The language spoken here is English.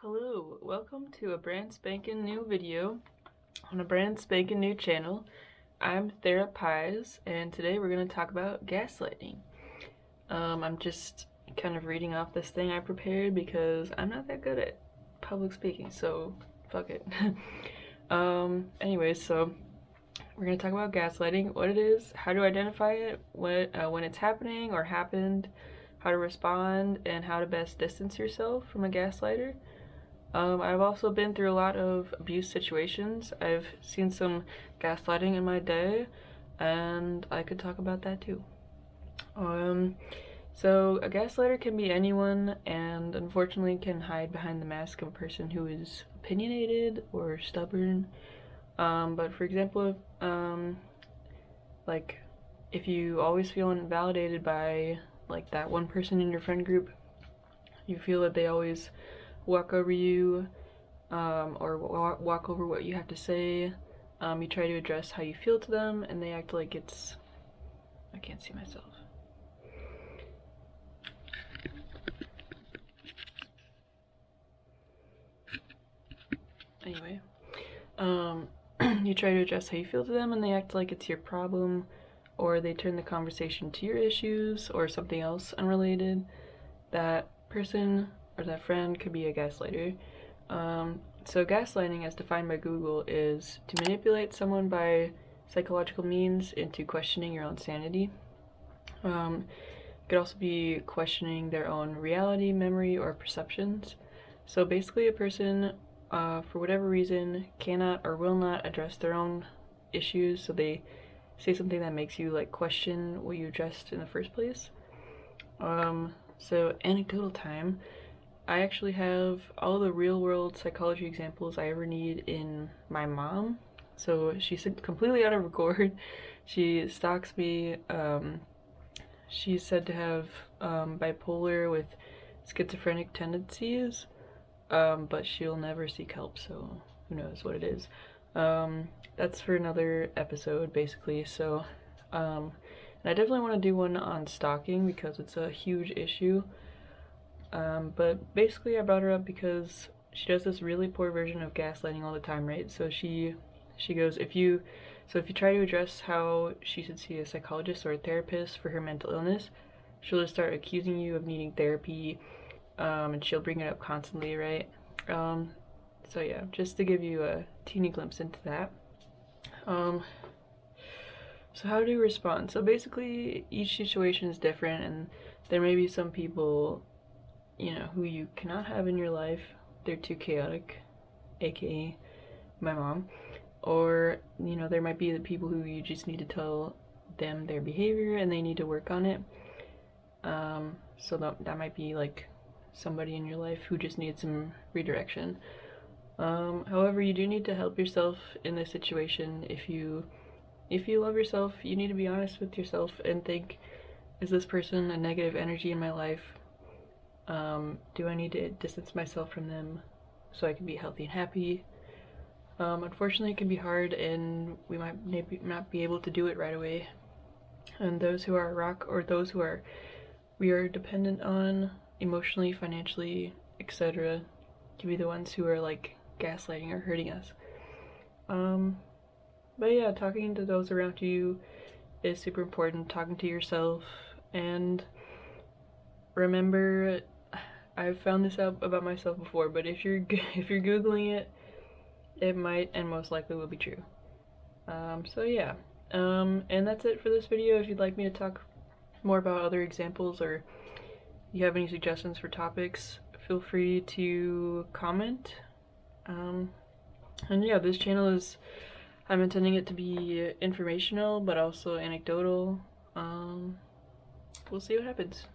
Hello, welcome to a brand spanking new video on a brand spanking new channel. I'm Thera Pies, and today we're going to talk about gaslighting. I'm just kind of reading off this thing I prepared because I'm not that good at public speaking, so fuck it. Anyways, so we're going to talk about gaslighting, what it is, how to identify it, when it's happening or happened, how to respond, and how to best distance yourself from a gaslighter. I've also been through a lot of abuse situations. I've seen some gaslighting in my day, and I could talk about that too. So a gaslighter can be anyone, and unfortunately can hide behind the mask of a person who is opinionated or stubborn. But for example, like if you always feel invalidated by like that one person in your friend group, you feel that they always walk over you, or walk over what you have to say. You try to address how you feel to them, and they act like it's... I can't see myself. Anyway, you try to address how you feel to them, and they act like it's your problem, or they turn the conversation to your issues or something else unrelated. That person or that friend could be a gaslighter. So gaslighting, as defined by Google, is to manipulate someone by psychological means into questioning your own sanity. It could also be questioning their own reality, memory, or perceptions. So basically a person, for whatever reason, cannot or will not address their own issues, so they say something that makes you like question what you addressed in the first place. So anecdotal time. I actually have all the real world psychology examples I ever need in my mom. So she's completely out of record. She stalks me. She's said to have bipolar with schizophrenic tendencies, but she'll never seek help, so who knows what it is. That's for another episode, basically. So, and I definitely want to do one on stalking because it's a huge issue. But basically I brought her up because she does this really poor version of gaslighting all the time, right? So she goes, if you try to address how she should see a psychologist or a therapist for her mental illness, she'll just start accusing you of needing therapy, and she'll bring it up constantly, right? So yeah, just to give you a teeny glimpse into that. So how do you respond? So basically each situation is different, and there may be some people, you know, who you cannot have in your life. They're too chaotic, aka my mom. Or, you know, there might be the people who you just need to tell them their behavior and they need to work on it. So that might be like somebody in your life who just needs some redirection. However, you do need to help yourself in this situation. If you love yourself, you need to be honest with yourself and think, is this person a negative energy in my life? Do I need to distance myself from them so I can be healthy and happy? Unfortunately, it can be hard, and we might maybe not be able to do it right away. And those who are those who we are dependent on emotionally, financially, etc., can be the ones who are like gaslighting or hurting us. But yeah, talking to those around you is super important. Talking to yourself, and remember, I've found this out about myself before, but if you're googling it, it might and most likely will be true. So yeah, and that's it for this video. If you'd like me to talk more about other examples, or you have any suggestions for topics, feel free to comment. And yeah, this channel is, I'm intending it to be informational but also anecdotal. We'll see what happens.